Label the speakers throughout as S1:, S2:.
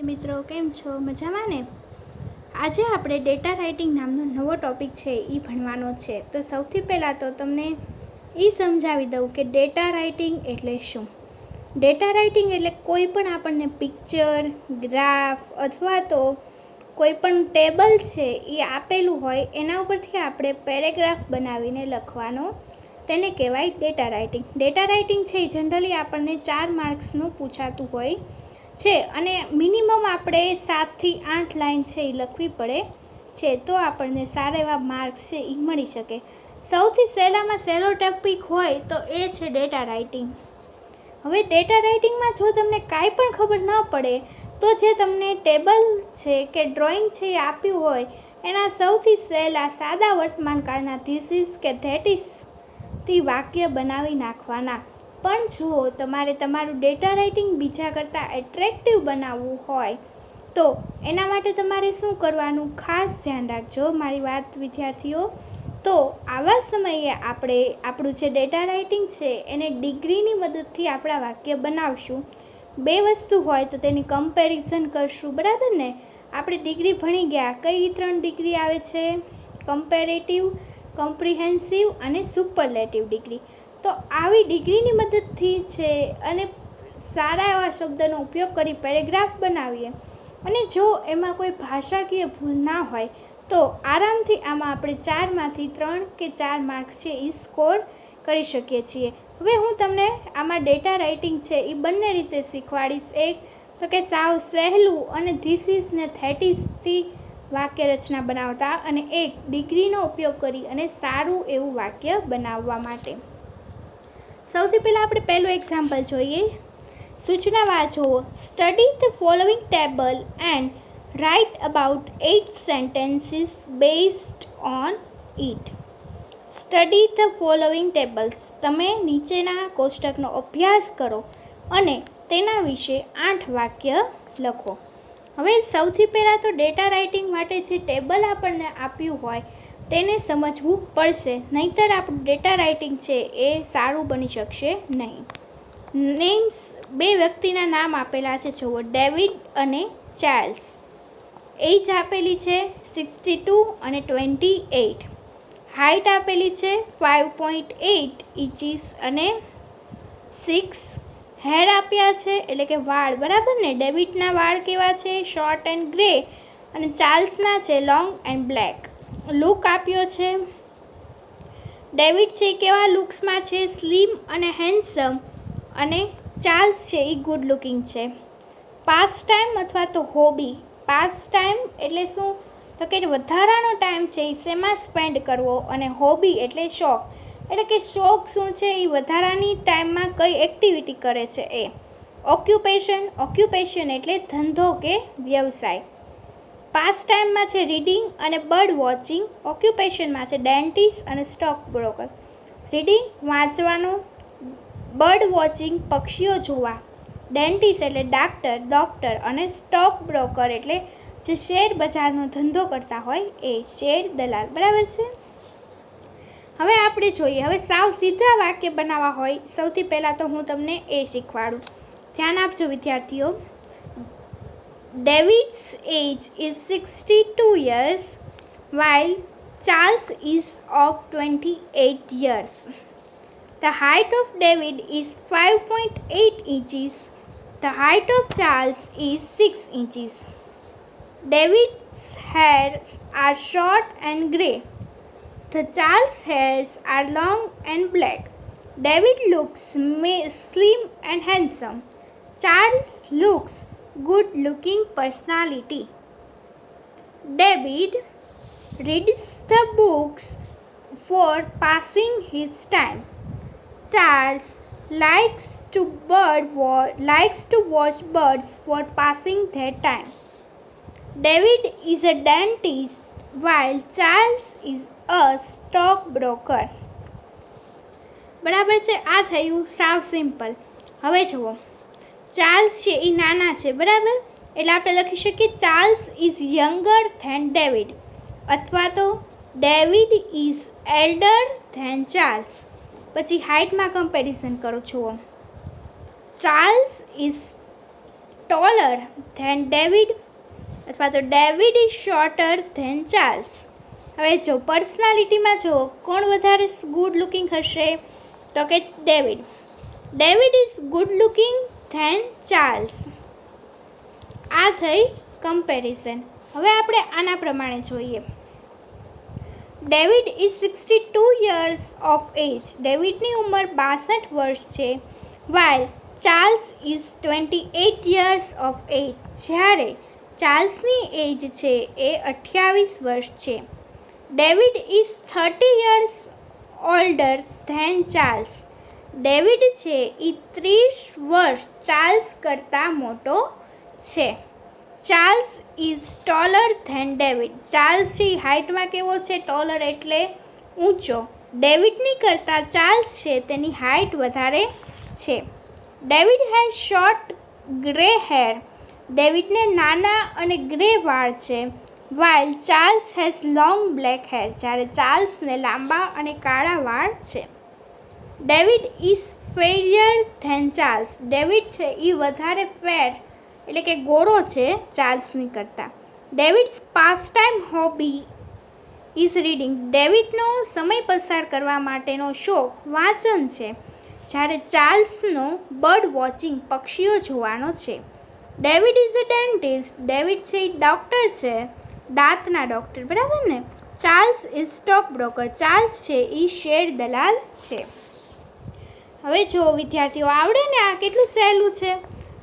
S1: મિત્રો કેમ છો? મજામાં ને? આજે આપણે ડેટા રાઇટિંગ નામનો નવો ટૉપિક છે એ ભણવાનો છે. તો સૌથી પહેલાં તો તમને એ સમજાવી દઉં કે ડેટા રાઇટિંગ એટલે શું. ડેટા રાઇટિંગ એટલે કોઈ પણ આપણને પિક્ચર, ગ્રાફ અથવા તો કોઈ પણ ટેબલ છે એ આપેલું હોય એના ઉપરથી આપણે પેરેગ્રાફ બનાવીને લખવાનો, તેને કહેવાય ડેટા રાઇટિંગ. ડેટા રાઇટિંગ છે એ જનરલી આપણને 4 માર્ક્સનું પૂછાતું હોય છે અને મિનિમમ આપણે 7 થી 8 લાઈન છે એ લખવી પડે છે, તો આપણને સારા એવા માર્ક્સ છે એ મળી શકે. સૌથી સહેલામાં સહેલો ટોપિક હોય તો એ છે ડેટા રાઇટિંગ. હવે ડેટા રાઇટિંગમાં જો તમને કાંઈ પણ ખબર ન પડે તો જે તમને ટેબલ છે કે ડ્રોઈંગ છે એ આપ્યું હોય એના સૌથી સહેલા સાદા વર્તમાનકાળના ધીસ ઇઝ કે ધેટ ઇઝ થી વાક્ય બનાવી નાખવાના. પણ જો તમારે તમારું ડેટા રાઇટિંગ બીજા કરતાં એટ્રેક્ટિવ બનાવવું હોય તો એના માટે તમારે શું કરવાનું, ખાસ ધ્યાન રાખજો મારી વાત વિદ્યાર્થીઓ. તો આવા સમયે આપણે આપણું જે ડેટા રાઇટિંગ છે એને ડિગ્રીની મદદથી આપણા વાક્ય બનાવશું. 2 વસ્તુ હોય તો તેની કમ્પેરિઝન કરશું, બરાબર ને? આપણે ડિગ્રી ભણી ગયા, કઈ 3 ડિગ્રી આવે છે? કમ્પેરેટિવ, કોમ્પ્રિહેન્સિવ અને સુપરલેટિવ ડિગ્રી. તો આવી ડિગ્રીની મદદથી છે અને સારા એવા શબ્દનો ઉપયોગ કરી પેરેગ્રાફ બનાવીએ અને જો એમાં કોઈ ભાષાકીય ભૂલ ના હોય તો આરામથી આમાં આપણે 4 માંથી 3 કે 4 માર્ક્સ છે એ સ્કોર કરી શકીએ છીએ. હવે હું તમને આમાં ડેટા રાઇટિંગ છે એ બંને રીતે શીખવાડીશ. એક તો કે સાવ સહેલું અને ધીસ ઇઝ ને ધેટ ઇઝથી વાક્ય રચના બનાવતા, અને એક ડિગ્રીનો ઉપયોગ કરી અને સારું એવું વાક્ય બનાવવા માટે. સૌથી પહેલાં આપણે પહેલું એક્ઝામ્પલ જોઈએ. સૂચના વાંચો. Study the following table and write about 8 sentences based on it. Study the following tables. તમે નીચેના કોષ્ટકનો અભ્યાસ કરો અને તેના વિશે 8 વાક્ય લખો. હવે સૌથી પહેલાં તો ડેટા રાઇટિંગ માટે જે ટેબલ આપણને આપ્યું હોય તેને સમજવું પડશે, નહીંતર આપણું ડેટા રાઇટિંગ છે એ સારું બની શકશે નહીં. નેમ્સ, 2 વ્યક્તિના નામ આપેલા છે, જુઓ, ડેવિડ અને ચાર્લ્સ. એજ આપેલી છે 62 અને 28. હાઇટ આપેલી છે 5.8 ઇંચીસ અને 6. હેર આપ્યા છે એટલે કે વાળ, બરાબર ને? ડેવિડના વાળ કેવા છે? શોર્ટ એન્ડ ગ્રે, અને ચાર્લ્સના છે લોંગ એન્ડ બ્લેક. લુક આપ્યો છે. ડેવિડ છે કેવા લુક્સમાં છે? સ્લિમ અને હેન્ડસમ, અને ચાર્લ્સ છે એ ગુડ લુકિંગ છે. પાસ ટાઈમ અથવા તો હોબી. પાસ ટાઈમ એટલે શું? તો કે વધારાનો ટાઈમ છે એ શેમાં સ્પેન્ડ કરવો, અને હોબી એટલે શોખ, એટલે કે શોખ શું છે એ વધારાની ટાઈમમાં કઈ એક્ટિવિટી કરે છે એ. ઓક્યુપેશન. ઓક્યુપેશન એટલે ધંધો કે વ્યવસાય. પાસ ટાઈમમાં છે રીડિંગ અને બર્ડ વોચિંગ. ઓક્યુપેશનમાં છે ડેન્ટિસ્ટ અને સ્ટોક બ્રોકર. રીડિંગ વાંચવાનું, બર્ડ વોચિંગ પક્ષીઓ જોવા, ડેન્ટિસ્ટ એટલે ડૉક્ટર અને સ્ટોક બ્રોકર એટલે જે શેર બજારનો ધંધો કરતા હોય એ શેર દલાલ, બરાબર છે? હવે આપણે જોઈએ. હવે સાવ સીધા વાક્ય બનાવવા હોય સૌથી પહેલાં તો હું તમને એ શીખવાડું. ધ્યાન આપજો વિદ્યાર્થીઓ. David's age is 62 years while Charles is of 28 years. The height of David is 5.8 inches. The height of Charles is 6 inches. David's hairs are short and grey. The Charles' hairs are long and black. David looks slim and handsome. Charles looks good-looking personality. David reads the books for passing his time. Charles likes to watch birds for passing their time. David is a dentist while Charles is a stockbroker. બરાબર છે? આ થયું સાવ simple. હવે જુઓ, Charles છે એ નાના છે, બરાબર? એટલે આપણે લખી શકીએ Charles is younger than David, અથવા તો David is elder than Charles. પછી હાઇટમાં કમ્પેરિઝન કરો. જુઓ, Charles is taller than David અથવા તો David is shorter than Charles. હવે જો પર્સનાલિટીમાં જો કોણ વધારે ગુડ લુકિંગ હશે તો કે David. David is good looking than Charles. આ થઈ કમ્પેરિઝન. હવે આપણે આના પ્રમાણે જોઈએ. David is 62 years of age. ડેવિડની ઉંમર 62 વર્ષ છે. while Charles is 28 years of age. જ્યારે ચાર્લ્સની એજ છે એ 28 વર્ષ છે. David is 30 years older than Charles. David છે એ 30 વર્ષ ચાર્લ્સ કરતાં મોટો છે. Charles is taller than David. Charles છે હાઇટમાં કેવો છે? ટોલર એટલે ઊંચો. ડેવિડની કરતાં ચાર્લ્સ છે તેની હાઇટ વધારે છે. David has short grey hair. ડેવિડને નાના અને ગ્રે વાળ છે. While Charles has long black hair. જ્યારે ચાર્લ્સને લાંબા અને કાળા વાળ છે. David is fairer than Charles. David છે એ વધારે ફેર એટલે કે ગોરો છે ચાર્લ્સની કરતાં. David's pastime hobby is reading. ડેવિડનો સમય પસાર કરવા માટેનો શોખ વાંચન છે. જ્યારે ચાર્લ્સનો બર્ડ વોચિંગ પક્ષીઓ જોવાનો છે. David is a dentist. David છે એ ડૉક્ટર છે, દાંતના ડૉક્ટર, બરાબર ને. Charles is stock broker. Charles છે એ શેર દલાલ છે. હવે જો વિદ્યાર્થીઓ આવડે ને આ કેટલું સહેલું છે.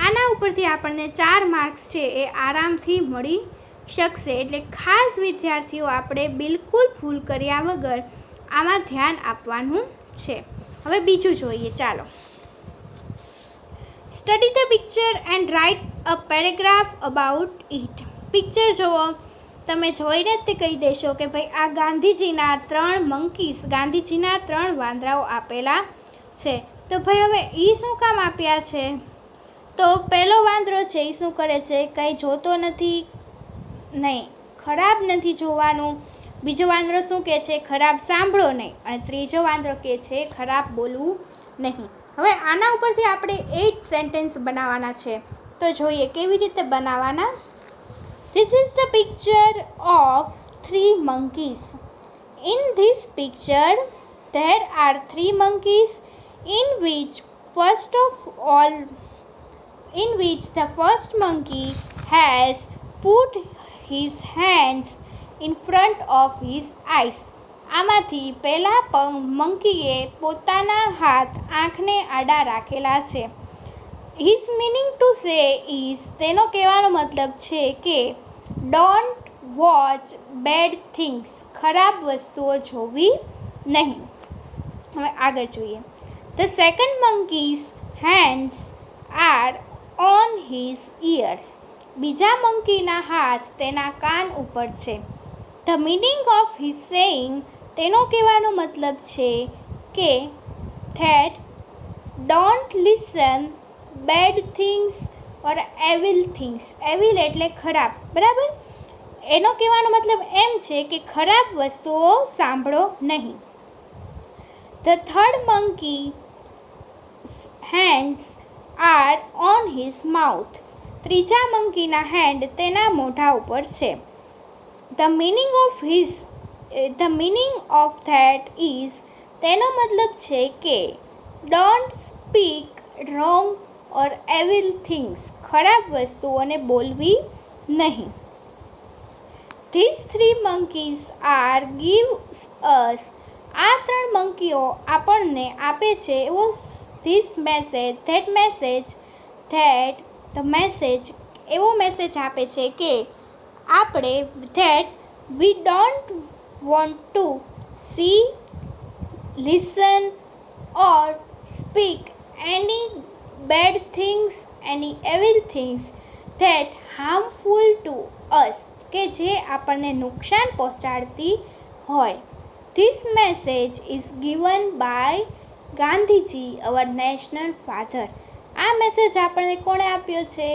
S1: આના ઉપરથી આપણને 4 માર્ક્સ છે એ આરામથી મળી શકશે. એટલે ખાસ વિદ્યાર્થીઓ આપણે બિલકુલ ભૂલ કર્યા વગર આમાં ધ્યાન આપવાનું છે. હવે બીજું જોઈએ. ચાલો. Study the picture and write a paragraph about it. Picture જુઓ. તમે જોઈને જ તે કહી દેશો કે ભાઈ આ ગાંધીજીના 3 મંકીસ, ગાંધીજીના 3 વાંદરાઓ આપેલા છે. તો ભાઈ હવે એ શું કામ આપ્યા છે? તો પહેલો વાંદરો છે એ શું કરે છે? કંઈ જોતો નથી, નહીં, ખરાબ નથી જોવાનું. બીજો વાંદરો શું કહે છે? ખરાબ સાંભળો નહીં. અને ત્રીજો વાંદરો કહે છે ખરાબ બોલવું નહીં. હવે આના ઉપરથી આપણે 8 સેન્ટેન્સ બનાવવાના છે. તો જોઈએ કેવી રીતે બનાવવાના. This is the picture of 3 monkeys. In this picture there are 3 monkeys in which the first monkey has put his hands in front of his eyes. આમાંથી પહેલા મંકીએ પોતાના હાથ આંખને આડા રાખેલા છે. His meaning to say is, તેનો કહેવાનો મતલબ છે કે ડોન્ટ વોચ બેડ થિંગ્સ. ખરાબ વસ્તુઓ જોવી નહીં. હવે આગળ જોઈએ. The second monkey's hands are on his ears. બીજા મંકીના હાથ તેના કાન ઉપર છે. The meaning of his saying, તેનો કહેવાનો મતલબ છે કે that don't listen bad things or evil things. evil એટલે ખરાબ, બરાબર. એનો કહેવાનો મતલબ એમ છે કે ખરાબ વસ્તુઓ સાંભળો નહીં. The third monkey's hands are on his mouth. ત્રીજા મંકીના હેન્ડ તેના મોઢા ઉપર છે. The meaning of that is, તેનો મતલબ છે કે don't speak wrong or evil things. ખરાબ વસ્તુઓને બોલવી નહીં. These 3 monkeys are gives us. આ 3 મંકીઓ આપણને આપે છે એવો this message, that message, that the message, એવો મેસેજ આપે છે કે આપણે that we don't want to see, listen or speak any bad things, any evil things that harmful to us, કે જે આપણને નુકસાન પહોંચાડતી હોય. This message is given by Gandhiji, our national father. આ મેસેજ આપણને કોણે આપ્યો છે?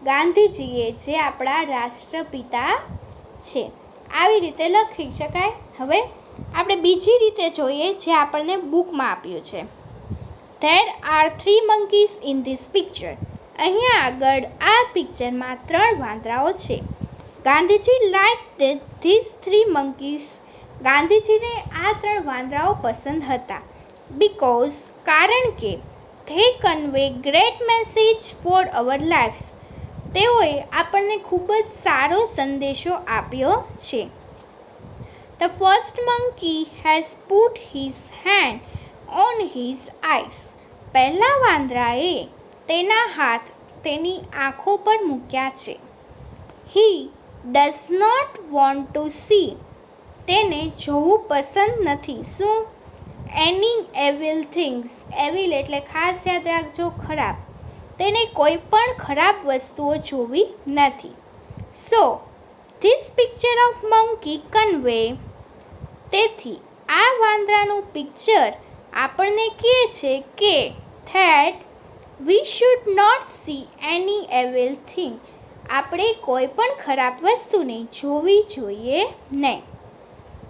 S1: ગાંધીજીએ, જે આપણા રાષ્ટ્રપિતા છે. આવી રીતે લખી શકાય. હવે આપણે બીજી રીતે જોઈએ જે આપણને બુકમાં આપ્યું છે. There are 3 monkeys in this picture. અહીંયા આગળ આ પિક્ચરમાં 3 વાંદરાઓ છે. Gandhiji લાઇક્ડ this 3 monkeys. ગાંધીજીને આ 3 વાંદરાઓ પસંદ હતા. કારણ કે they convey great message for our lives. તેઓએ આપણને ખૂબ જ સારો સંદેશો આપ્યો છે. The first monkey has put his hand on his eyes. પહેલા વાંદરાએ તેના હાથ તેની આંખો પર મૂક્યા છે. He does not want to see. તેને જોવું પસંદ નથી. શું? Any evil things. Evil એટલે ખાસ યાદ રાખજો ખરાબ. તેને કોઈ પણ ખરાબ વસ્તુઓ જોવી નથી. So, this picture of monkey convey. તેથી આ વાંદરાનું પિક્ચર આપણને કહે છે કે that we should not see any evil thing. આપણે કોઈ પણ ખરાબ વસ્તુને જોવી જોઈએ નહીં.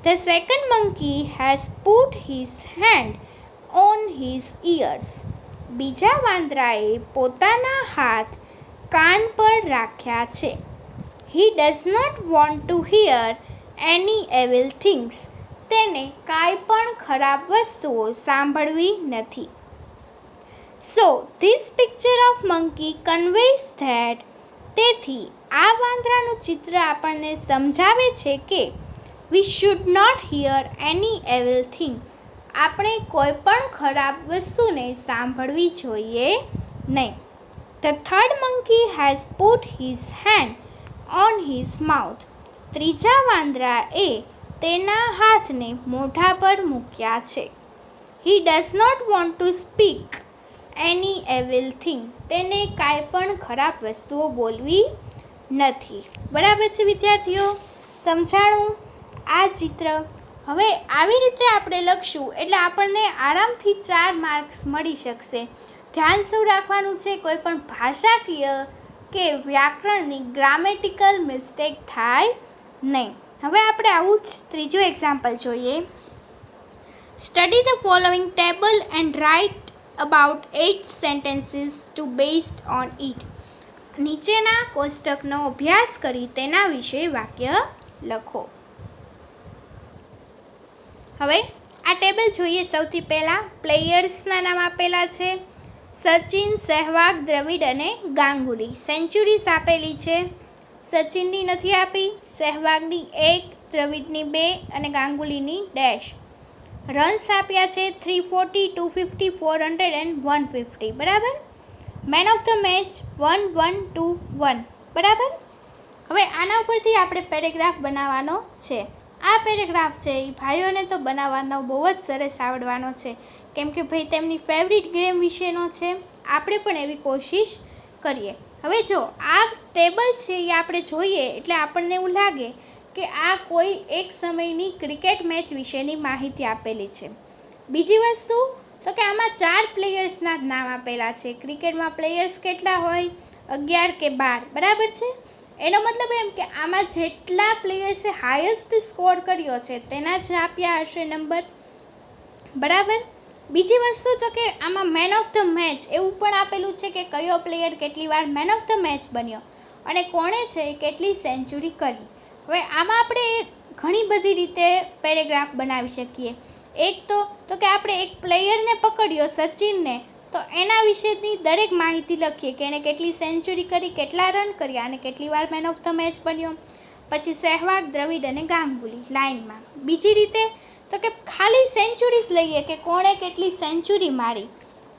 S1: The second monkey has put his hand on his ears. બીજા વાંદરાએ પોતાના હાથ કાન પર રાખ્યા છે. He does not want to hear any evil things. તેને કાંઈ પણ ખરાબ વસ્તુઓ સાંભળવી નથી. So, this picture of monkey conveys that. તેથી આ વાંદરાનું ચિત્ર આપણને સમજાવે છે કે we should not hear any evil thing. આપણે કોઈ પણ ખરાબ વસ્તુને સાંભળવી જોઈએ નહીં. The third monkey has put his hand on his mouth. ત્રીજા વાંદરાએ તેના હાથને મોઢા પર મૂક્યા છે. He does not want to speak any evil thing. તેને કાંઈ પણ ખરાબ વસ્તુઓ બોલવી નથી. બરાબર છે વિદ્યાર્થીઓ? સમજાણું આ ચિત્ર? હવે આવી રીતે આપણે લખશું એટલે આપણને આરામથી 4 માર્ક્સ મળી શકશે. ધ્યાન શું રાખવાનું છે? કોઈ પણ ભાષાકીય કે વ્યાકરણની ગ્રામેટિકલ મિસ્ટેક થાય નહીં. હવે આપણે આવું જ ત્રીજું એક્ઝામ્પલ જોઈએ. Study the following table and write about 8 sentences to based on it. નીચેના કોષ્ટકનો અભ્યાસ કરી તેના વિશે વાક્ય લખો. હવે આ ટેબલ જોઈએ. સૌથી પહેલાં પ્લેયર્સના નામ આપેલા છે. સચિન, સહેવાગ, દ્રવિડ અને ગાંગુલી. સેન્ચુરીઝ આપેલી છે. સચિનની નથી આપી, સહેવાગની 1, દ્રવિડની 2 અને ગાંગુલીની ડેશ. રન્સ આપ્યા છે 340, 250, 400 એન્ડ 150. બરાબર. Man of the match 1, 1, 2, 1. બરાબર. હવે આના ઉપરથી આપણે પેરેગ્રાફ બનાવવાનો છે. આ પેરેગ્રાફ છે એ ભાઈઓને તો બનાવવાનો બહુ જ સરસ આવડવાનો છે, કેમ કે ભાઈ તેમની ફેવરિટ ગેમ વિશેનો છે. આપણે પણ એવી કોશિશ કરીએ. હવે જો આ ટેબલ છે એ આપણે જોઈએ એટલે આપણને એવું લાગે કે આ કોઈ એક સમયની ક્રિકેટ મેચ વિશેની માહિતી આપેલી છે. બીજી વસ્તુ તો કે આમાં 4 પ્લેયર્સના જ નામ આપેલા છે. ક્રિકેટમાં પ્લેયર્સ કેટલા હોય? 11 કે 12. બરાબર છે. એનો મતલબ એમ કે આમાં જેટલા પ્લેયર્સે હાઈએસ્ટ સ્કોર કર્યો છે તેના જ આપ્યા હશે નંબર. બરાબર. બીજી વસ્તુ તો કે આમાં મેન ઓફ ધ મેચ એવું પણ આપેલું છે કે કયો પ્લેયર કેટલી વાર મેન ઓફ ધ મેચ બન્યો અને કોણે છે કેટલી સેન્ચુરી કરી. હવે આમાં આપણે ઘણી બધી રીતે પેરેગ્રાફ બનાવી શકીએ. એક તો કે આપણે એક પ્લેયરને પકડ્યો, સચિનને, તો એના વિશેની દરેક માહિતી લખીએ કે એણે કેટલી સેન્ચુરી કરી, કેટલા રન કર્યા અને કેટલી વાર મેન ઓફ ધ મેચ બન્યો. પછી સહેવાગ, દ્રવિડ અને ગાંગુલી લાઇનમાં. બીજી રીતે તો કે ખાલી સેન્ચુરીઝ લઈએ કે કોણે કેટલી સેન્ચુરી મારી.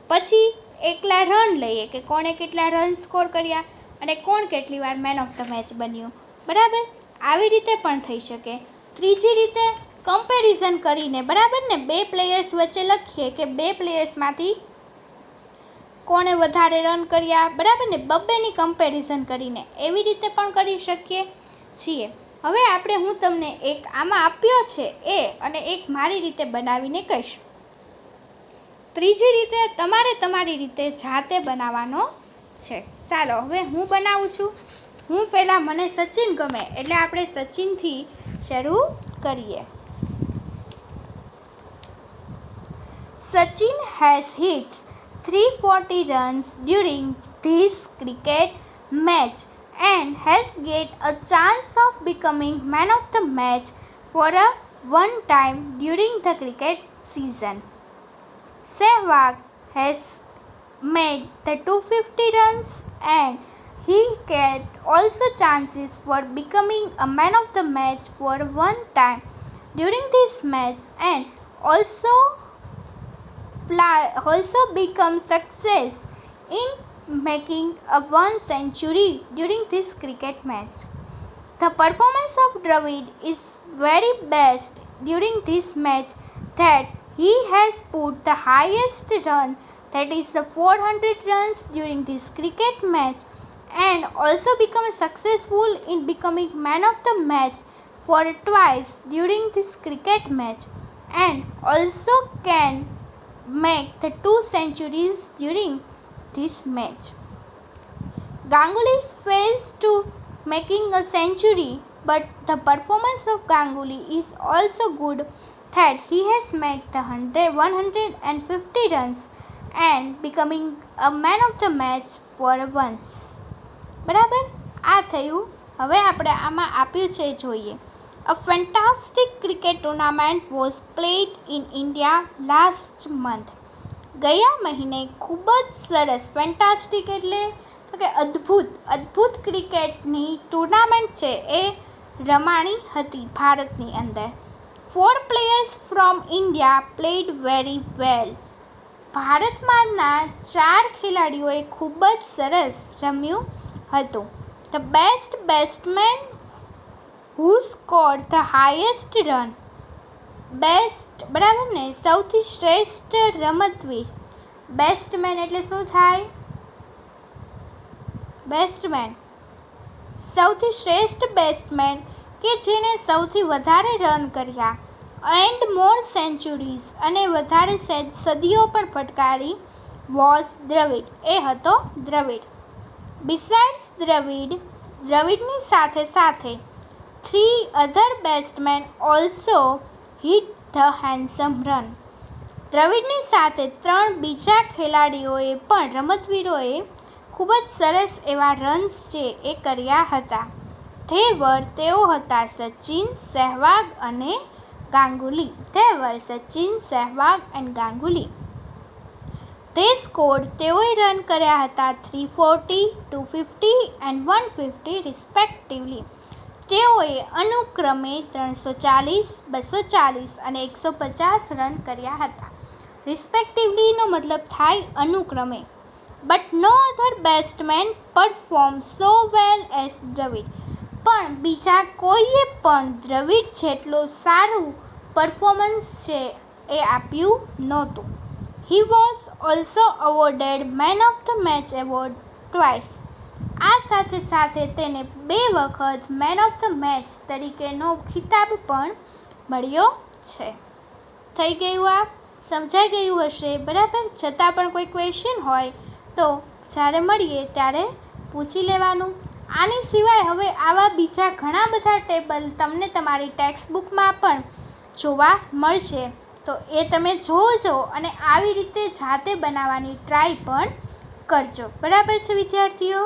S1: પછી એકલા રન લઈએ કે કોણે કેટલા રન સ્કોર કર્યા અને કોણ કેટલી વાર મેન ઓફ ધ મેચ બન્યું. બરાબર. આવી રીતે પણ થઈ શકે. ત્રીજી રીતે કમ્પેરિઝન કરીને, બરાબર ને, 2 પ્લેયર્સ વચ્ચે લખીએ કે 2 પ્લેયર્સમાંથી કોણે વધારે રન કર્યા. બરાબર ને, બબ્બેની કમ્પેરિઝન કરીને એવી રીતે પણ કરી શકીએ છીએ. હવે હું તમને એક આમાં આપ્યો છે એ અને એક મારી રીતે બનાવીને કહીશ. ત્રીજી રીતે તમારે તમારી રીતે જાતે બનાવવાનો છે. ચાલો હવે હું બનાવું છું. હું પહેલાં મને સચિન ગમે એટલે આપણે સચિનથી શરૂ કરીએ. Sachin has hits 340 runs during this cricket match and has get a chance of becoming man of the match for a one time during the cricket season. Sehwag has made the 250 runs and he get also chances for becoming a man of the match for one time during this match and also become success in making a one century during this cricket match. The performance of Dravid is very best during this match that he has put the highest run, that is the 400 runs during this cricket match, and also become successful in becoming man of the match for twice during this cricket match and also can make the 2 centuries during this match. Ganguly fails to making a century, but the performance of Ganguly is also good that he has made the 150 runs and becoming a man of the match for once. બરાબર, આ થયું. હવે આપણે આમાં આપ્યું છે જોઈએ. A fantastic cricket tournament was played in India last month. ગયા મહિને ખૂબ જ સરસ, ફેન્ટાસ્ટિક એટલે તો કે અદ્ભુત ક્રિકેટની ટુર્નામેન્ટ છે એ રમાણી હતી ભારતની અંદર. 4 players from India played very well. ભારતમાંના 4 ખેલાડીઓએ ખૂબ જ સરસ રમ્યું હતું. The best batsman who scored the highest run. Best, બરાબર ને, સૌથી શ્રેષ્ઠ રમતવીર. બેસ્ટમેન એટલે શું થાય? બેસ્ટમેન, સૌથી શ્રેષ્ઠ બેટ્સમેન કે જેને સૌથી વધારે રન કર્યા એન્ડ મોર સેન્ચુરીઝ અને વધારે સદીઓ પણ ફટકારી વોઝ દ્રવિડ, એ હતો દ્રવિડ. બિસાઇડ્સ દ્રવિડની સાથે સાથે 3 other batsmen also hit the handsome run. દ્રવિડની સાથે 3 બીજા ખેલાડીઓએ પણ રમતવીરોએ ખૂબ જ સરસ એવા રન્સ છે એ કર્યા હતા. તેઓ હતા સચિન, સહેવાગ અને ગાંગુલી. સચિન, સહેવાગ એન્ડ ગાંગુલી. તેઓએ રન કર્યા હતા 340, 250 એન્ડ 150 રિસ્પેક્ટિવલી. તેઓએ અનુક્રમે 340, 240 અને 150 રન કર્યા હતા. રિસ્પેક્ટિવલીનો મતલબ થાય અનુક્રમે. But no other batsman perform so well as Dravid. પણ બીજા કોઈએ પણ દ્રવિડ જેટલો સારું પરફોર્મન્સ છે એ આપ્યું નહોતું. He was also અવોર્ડેડ man of the match award twice. આ સાથે સાથે તેને 2 વખત મેન ઓફ ધ મેચ તરીકેનો ખિતાબ પણ મળ્યો છે. થઈ ગયું, આ સમજાઈ ગયું હશે, બરાબર? છતાં પણ કોઈ ક્વેશ્ચન હોય તો જ્યારે મળીએ ત્યારે પૂછી લેવાનું. આની સિવાય હવે આવા બીજા ઘણા બધા ટેબલ તમને તમારી ટેક્સ્ટ બુકમાં પણ જોવા મળશે, તો એ તમે જોજો અને આવી રીતે જાતે બનાવવાની ટ્રાય પણ કરજો. બરાબર છે વિદ્યાર્થીઓ?